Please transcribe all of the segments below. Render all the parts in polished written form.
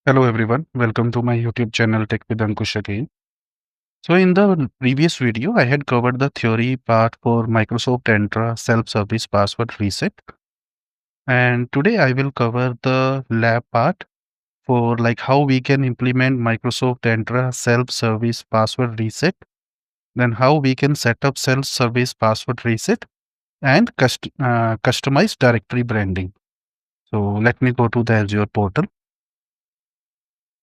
Hello everyone, welcome to my YouTube channel Tech with Ankush again. So in the previous video, I had covered the theory part for Microsoft Entra self-service password reset. And today I will cover the lab part for like how we can implement Microsoft Entra self-service password reset, then how we can set up self-service password reset and customize directory branding. So let me go to the Azure portal.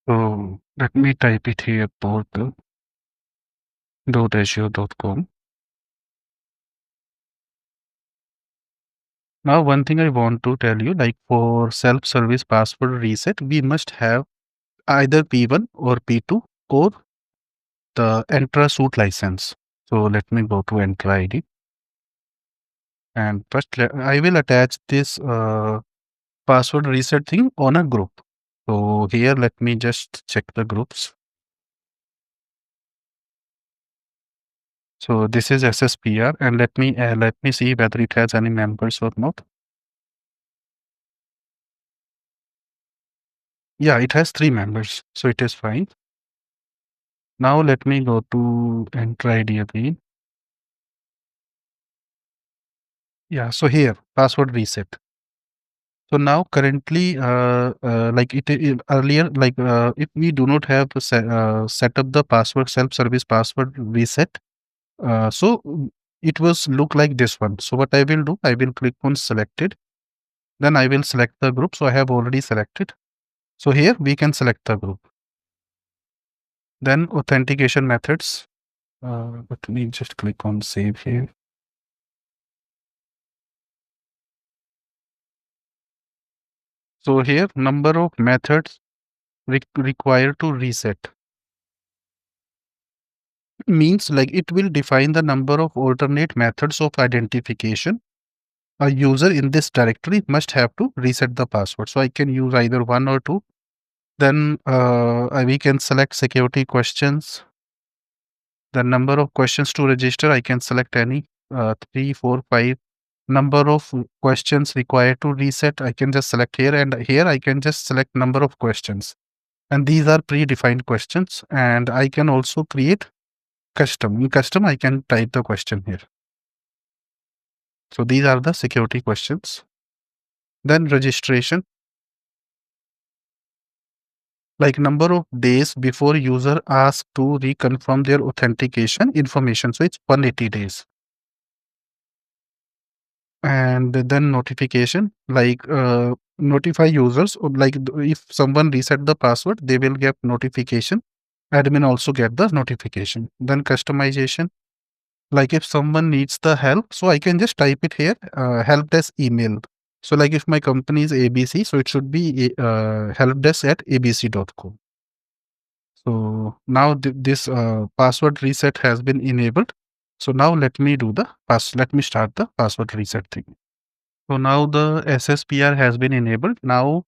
So let me type it here, portal.azure.com. Now, one thing I want to tell you, like for self-service password reset, we must have either P1 or P2 or the Entra suite license. So let me go to Entra ID and first I will attach this password reset thing on a group. So here, let me just check the groups. So this is SSPR, and let me see whether it has any members or not. Yeah, it has 3 members, so it is fine. Now let me go to Entra ID again. Yeah, so here, password reset. So now currently, like earlier, like if we do not have set up the password self-service password reset, it was look like this one. So what I will do, I will click on selected, then I will select the group. So I have already selected. So here we can select the group. Then authentication methods. Let me just click on save here. So here number of methods required to reset. Means like it will define the number of alternate methods of identification a user in this directory must have to reset the password. So I can use either one or two. Then we can select security questions. The number of questions to register, I can select any 3, 4, 5. Number of questions required to reset, I can just select here, and here I can just select number of questions. And these are predefined questions, and I can also create custom. In custom, I can type the question here. So these are the security questions. Then registration, like number of days before user asks to reconfirm their authentication information. So it's 180 days. And then notification, like notify users, or like if someone reset the password, they will get notification. Admin also get the notification. Then customization, like if someone needs the help, so I can just type it here, help desk email. So like if my company is ABC, so it should be helpdesk@abc.com. So now this password reset has been enabled. So now let me do the let me start the password reset thing. So now the SSPR has been enabled. Now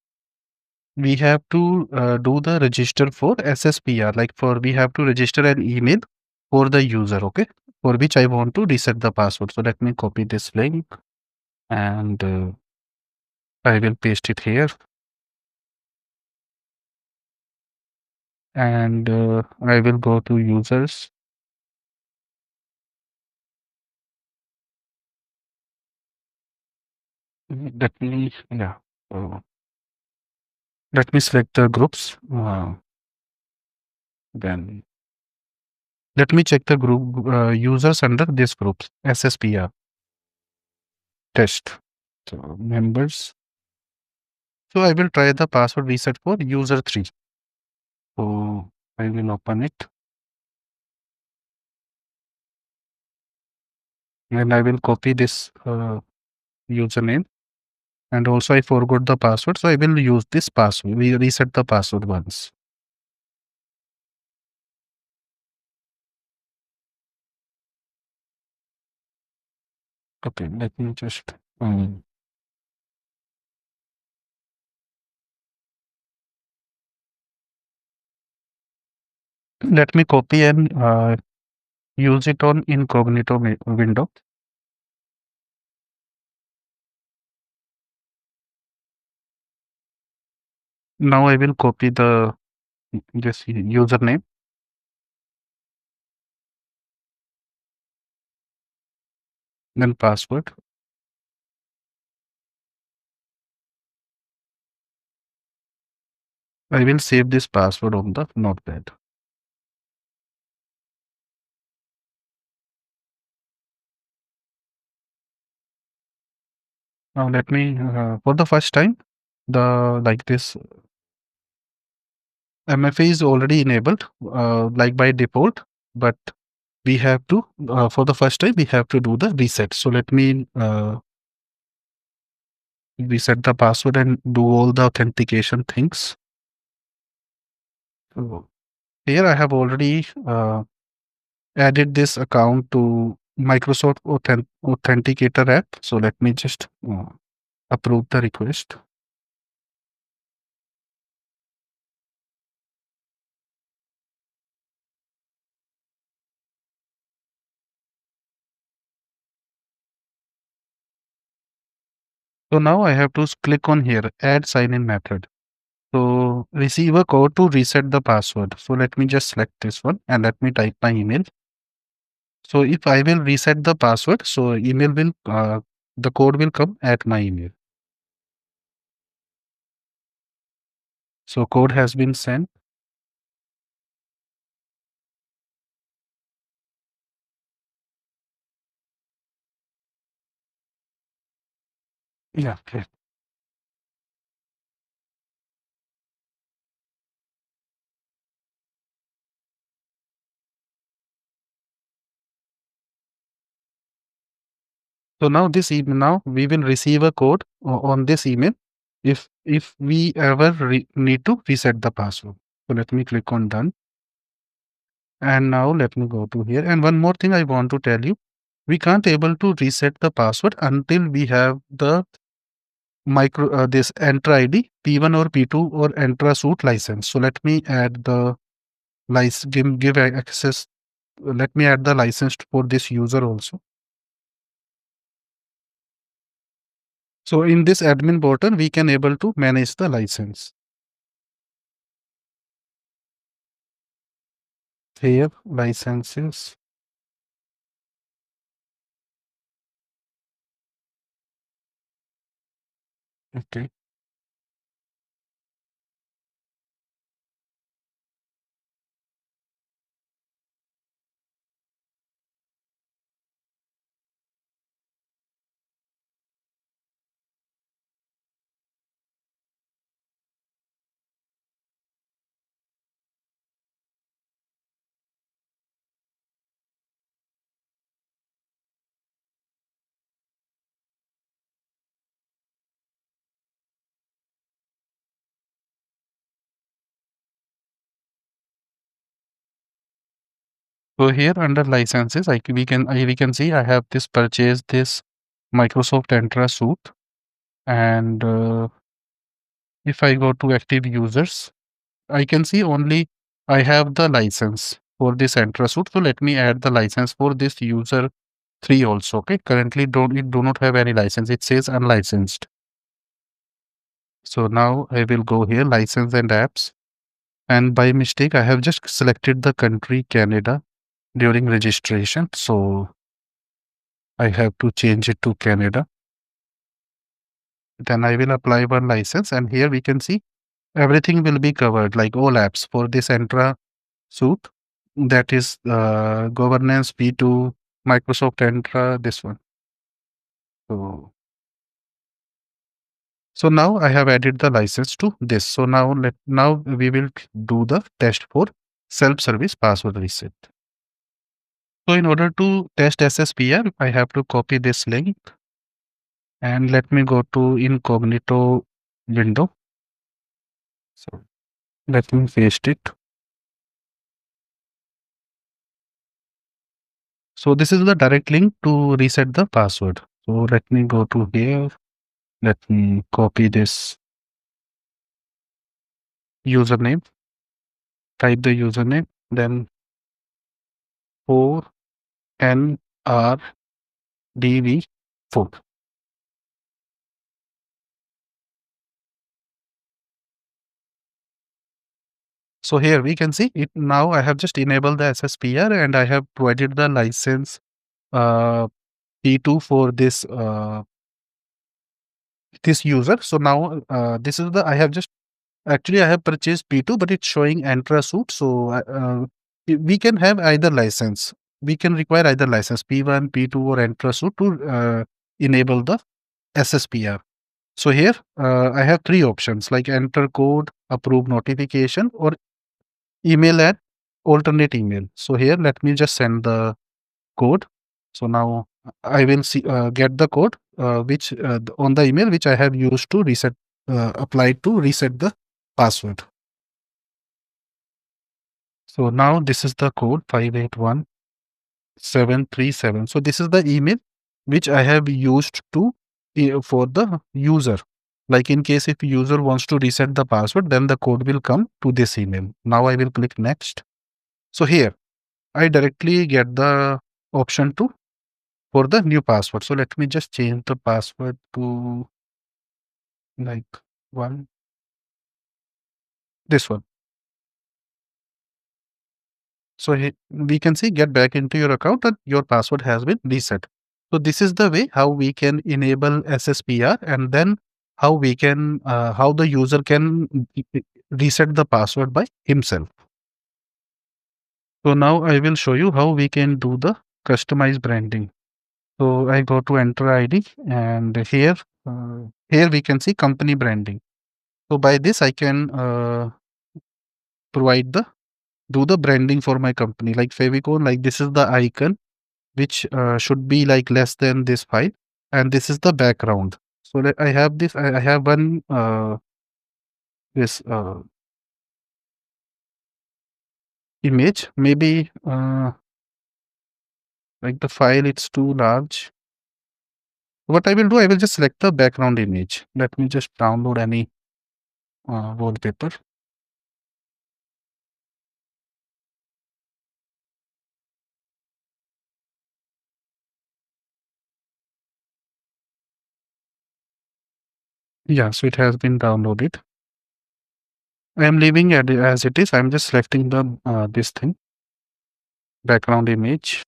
we have to do the register for SSPR. Like for we have to register an email for the user, okay, for which I want to reset the password. So let me copy this link and I will paste it here. And I will go to users. Let me, yeah. So let me select the groups. Then let me check the group users under this group SSPR test. So members. So I will try the password reset for user 3. So I will open it and I will copy this username. And also I forgot the password. So I will use this password. We reset the password once. Okay, let me just let me copy and use it on incognito window. Now I will copy the this username, then password. I will save this password on the notepad. Now let me for the first time the like this MFA is already enabled like by default, but we have to for the first time we have to do the reset. So let me reset the password and do all the authentication things. So here I have already added this account to Microsoft Authenticator app. So let me just approve the request. So now I have to click on here, add sign in method. So receive a code to reset the password. So let me just select this one and let me type my email. So if I will reset the password, so email will, the code will come at my email. So code has been sent. Yeah. Okay. So now this email, now we will receive a code on this email if we ever need to reset the password. So let me click on done. And now let me go to here. And one more thing I want to tell you, we can't able to reset the password until we have the this Entra ID P1 or P2 or Entra suite license. So let me add the license, give access. Let me add the license for this user also. So in this admin button, we can able to manage the license. Here licenses. Okay. So here under licenses, we can see I have this purchase this Microsoft Entra suite, and if I go to active users, I can see only I have the license for this Entra suite. So let me add the license for this user 3 also. Okay, currently do not have any license. It says unlicensed. So now I will go here license and apps, and by mistake I have just selected the country Canada during registration. So I have to change it to Canada. Then I will apply one license, and here we can see everything will be covered like all apps for this Entra suite. That is governance P2, Microsoft Entra, this one. So, so now I have added the license to this. So now we will do the test for self-service password reset. So in order to test SSPR, I have to copy this link and let me go to incognito window. So let me paste it. So this is the direct link to reset the password. So let me go to here. Let me copy this username, type the username, then 4NRDV4. So here we can see it now. I have just enabled the SSPR and I have provided the license uh, P2 for this user. So now this is the I have just actually I have purchased P2, but it's showing Entra suite. So we can have either license. We can require either license P1, P2, or Entra suite to enable the SSPR. So here I have three options like enter code, approve notification, or email and alternate email. So here let me just send the code. So now I will see get the code which on the email which I have used to reset applied to reset the password. So now this is the code 581737. So this is the email which I have used to for the user. Like in case if user wants to reset the password, then the code will come to this email. Now I will click next. So here I directly get the option to for the new password. So let me just change the password to like one this one. So we can see get back into your account and your password has been reset. So this is the way how we can enable SSPR and then how we can how the user can reset the password by himself. So now I will show you how we can do the customized branding. So I go to enter ID and here we can see company branding. So by this I can provide the do the branding for my company like favicon, like this is the icon which should be like less than this 5 and this is the background. So I have this I have one this image maybe like the file it's too large. What I will do, I will just select the background image. Let me just download any wallpaper. Yeah, so it has been downloaded. I am leaving it as it is. I'm just selecting the this thing background image.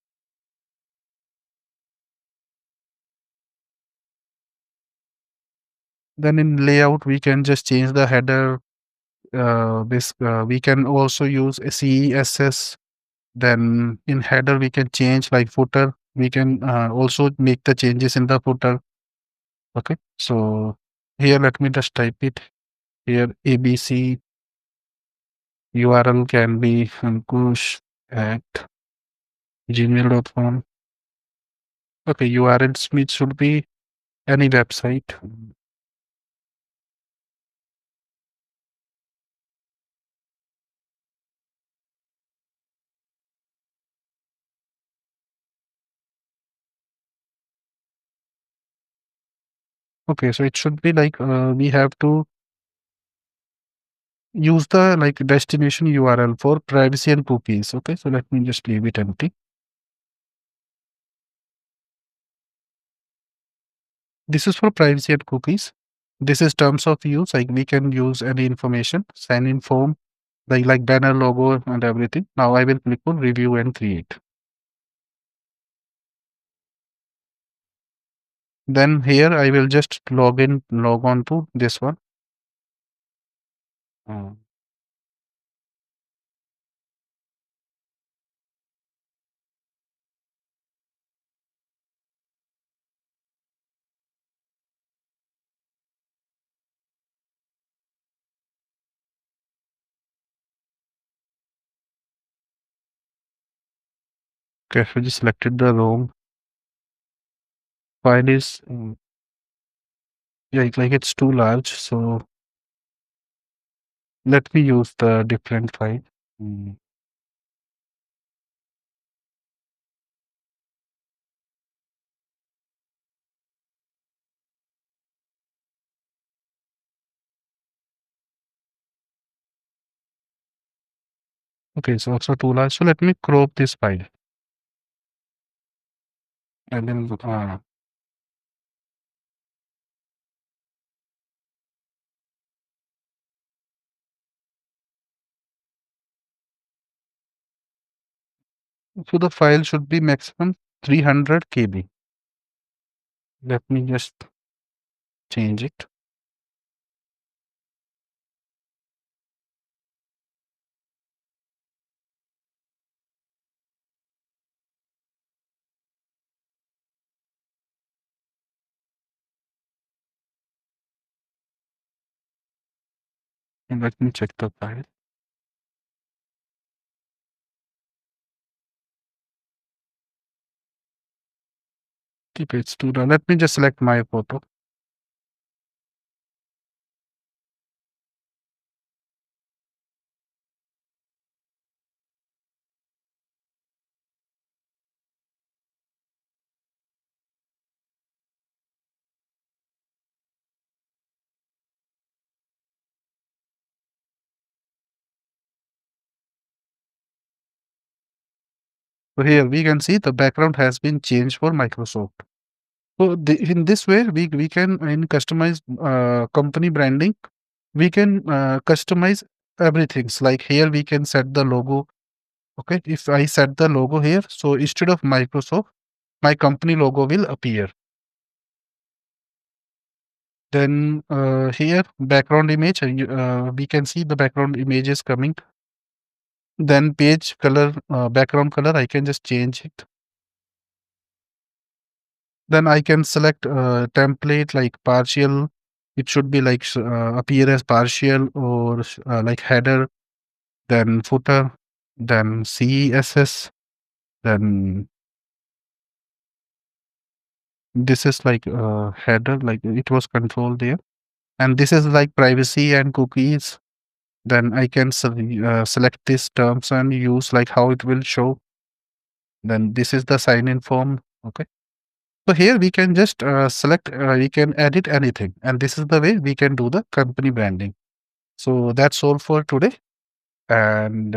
Then in layout we can just change the header. This we can also use a CSS. Then in header we can change like footer. We can also make the changes in the footer. Okay, so here let me just type it here ABC URL can be ankush at gmail.com. Okay, URL it should be any website. Okay, so it should be like we have to use the like destination URL for privacy and cookies. Okay, so let me just leave it empty. This is for privacy and cookies. This is terms of use. Like we can use any information, sign in form, like banner logo and everything. Now I will click on review and create. Then here I will just log on to this one. Uh, okay, so just selected the wrong file is yeah, like it's too large. So let me use the different file. Mm, okay, so also too large. So let me crop this file. And then So the file should be maximum 300 KB. Let me just change it. And let me check the file. Keep it to the. Let me just select my photo. So here we can see the background has been changed for Microsoft. So in this way, we can in customize company branding. We can customize everything. Like here, we can set the logo. Okay, if I set the logo here, so instead of Microsoft, my company logo will appear. Then here, background image, we can see the background image is coming. Then page color, background color, I can just change it. Then I can select template like partial. It should be like appear as partial or like header, then footer, then CSS, then this is like header, like it was controlled there. And this is like privacy and cookies. Then I can select these terms and use like how it will show. Then this is the sign in form. Okay. So here we can just select, we can edit anything. And this is the way we can do the company branding. So that's all for today. And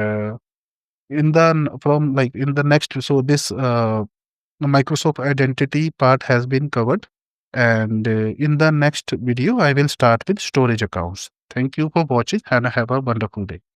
from like in the next, so this Microsoft identity part has been covered. And in the next video, I will start with storage accounts. Thank you for watching and have a wonderful day.